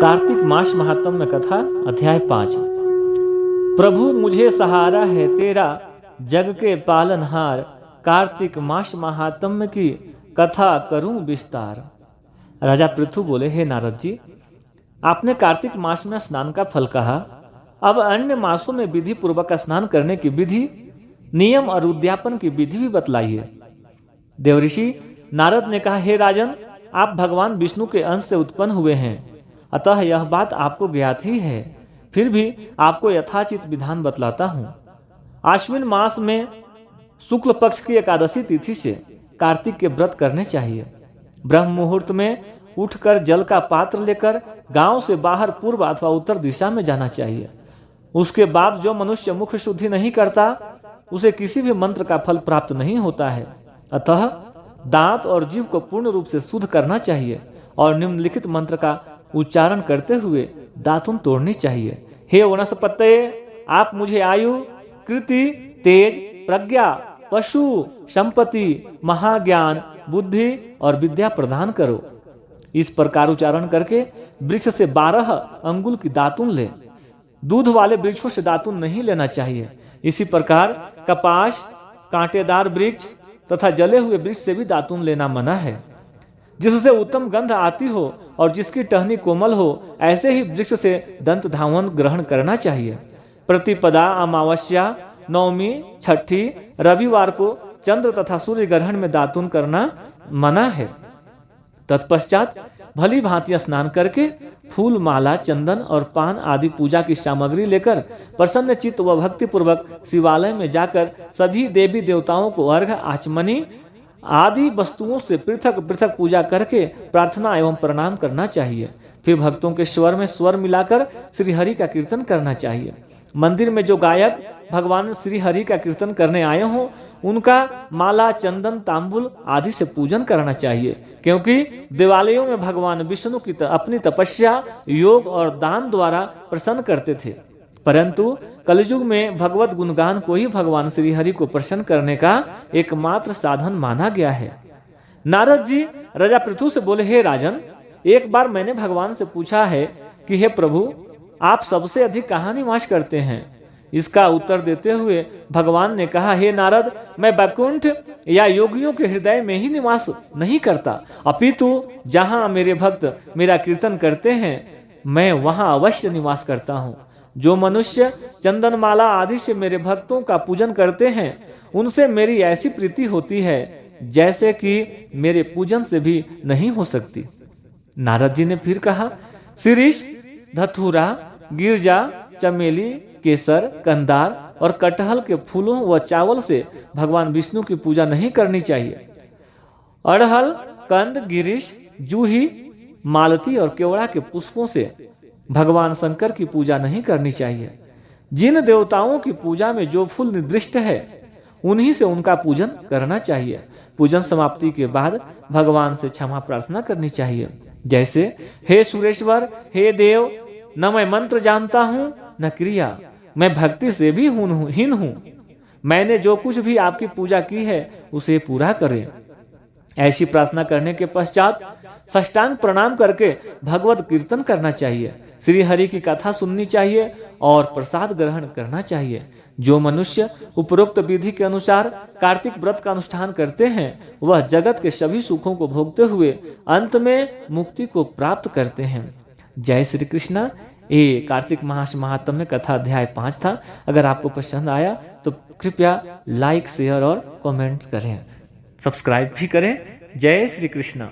कार्तिक मास महात्म्य कथा अध्याय 5। प्रभु मुझे सहारा है तेरा, जग के पालनहार। कार्तिक मास महात्म्य की कथा करूं विस्तार। राजा पृथु बोले, हे नारद जी, आपने कार्तिक मास में स्नान का फल कहा, अब अन्य मासों में विधि पूर्वक स्नान करने की विधि, नियम और उद्यापन की विधि भी बतलाइए। देवऋषि नारद ने कहा, हे राजन, आप भगवान विष्णु के अंश से उत्पन्न हुए हैं, अतः यह बात आपको ज्ञात ही है। फिर भी आपको यथाचित विधान बतलाता हूं। आश्विन मास में शुक्ल पक्ष की एकादशी तिथि से कार्तिक के व्रत करने चाहिए। ब्रह्म मुहूर्त में उठकर जल का पात्र लेकर गांव से बाहर पूर्व अथवा उत्तर दिशा में जाना चाहिए। उसके बाद जो मनुष्य मुख शुद्धि नहीं करता, उसे किसी भी मंत्र का फल प्राप्त नहीं होता है। अतः दांत और जीभ को पूर्ण रूप से शुद्ध करना चाहिए और निम्नलिखित मंत्र का उच्चारण करते हुए दातुन तोड़नी चाहिए। हे वनस्पतये, आप मुझे आयु, कृति, तेज, प्रज्ञा, पशु, संपत्ति, महाज्ञान, बुद्धि और विद्या प्रदान करो। इस प्रकार उच्चारण करके वृक्ष से 12 अंगुल की दातुन ले। दूध वाले वृक्षों से दातुन नहीं लेना चाहिए। इसी प्रकार कपास, कांटेदार वृक्ष तथा जले हुए वृक्ष से भी दातुन लेना मना है। जिससे उत्तम गंध आती हो और जिसकी टहनी कोमल हो, ऐसे ही वृक्ष से दंत धावन ग्रहण करना चाहिए। प्रतिपदा, अमावस्या, नवमी, छठी, रविवार को चंद्र तथा सूर्य ग्रहण में दातुन करना मना है। तत्पश्चात भली भांति स्नान करके फूल, माला, चंदन और पान आदि पूजा की सामग्री लेकर प्रसन्न चित्त व भक्ति पूर्वक शिवालय में जाकर सभी देवी देवताओं को अर्घ्य, आचमनी आदि वस्तुओं से पृथक पृथक पूजा करके प्रार्थना एवं प्रणाम करना चाहिए। फिर भक्तों के स्वर में स्वर मिलाकर श्री हरि का कीर्तन करना चाहिए। मंदिर में जो गायक भगवान श्री हरि का कीर्तन करने आए हों, उनका माला, चंदन, तांबुल आदि से पूजन करना चाहिए, क्योंकि दिवालयों में भगवान विष्णु की अपनी तपस्या, योग और दान द्वारा प्रसन्न करते थे। परंतु कलयुग में भगवत गुणगान को ही भगवान श्री हरि को प्रसन्न करने का एकमात्र साधन माना गया है। नारद जी राजा पृथु से बोले, हे राजन, एक बार मैंने भगवान से पूछा है कि हे प्रभु, आप सबसे अधिक कहाँ निवास करते हैं? इसका उत्तर देते हुए भगवान ने कहा, हे नारद, मैं वैकुंठ या योगियों के हृदय में ही निवास नहीं करता, अपितु जहाँ मेरे भक्त मेरा कीर्तन करते हैं, मैं वहाँ अवश्य निवास करता हूँ। जो मनुष्य चंदन माला आदि से मेरे भक्तों का पूजन करते हैं, उनसे मेरी ऐसी प्रीति होती है जैसे कि मेरे पूजन से भी नहीं हो सकती। नारद जी ने फिर कहा, शिरीष, धतूरा, गिरजा, चमेली, केसर, कंदार और कटहल के फूलों व चावल से भगवान विष्णु की पूजा नहीं करनी चाहिए। अड़हल, कंद, गिरीश, जूही, मालती और केवड़ा के पुष्पों से भगवान शंकर की पूजा नहीं करनी चाहिए। जिन देवताओं की पूजा में जो फूल निर्दिष्ट है, उन्हीं से उनका पूजन करना चाहिए। पूजन समाप्ति के बाद भगवान से क्षमा प्रार्थना करनी चाहिए, जैसे, हे सुरेश्वर, हे देव, न मैं मंत्र जानता हूँ न क्रिया, मैं भक्ति से भी हीन हूँ। मैंने जो कुछ भी आपकी पूजा की है उसे पूरा करें। ऐसी प्रार्थना करने के पश्चात साष्टांग प्रणाम करके भगवत कीर्तन करना चाहिए, श्री हरि की कथा सुननी चाहिए और प्रसाद ग्रहण करना चाहिए। जो मनुष्य उपरोक्त विधि के अनुसार कार्तिक व्रत का अनुष्ठान करते हैं, वह जगत के सभी सुखों को भोगते हुए अंत में मुक्ति को प्राप्त करते हैं। जय श्री कृष्णा। ये कार्तिक मास महात्म्य कथा अध्याय 5 था। अगर आपको पसंद आया तो कृपया लाइक, शेयर और कमेंट करें, सब्सक्राइब भी करें। जय श्री कृष्णा।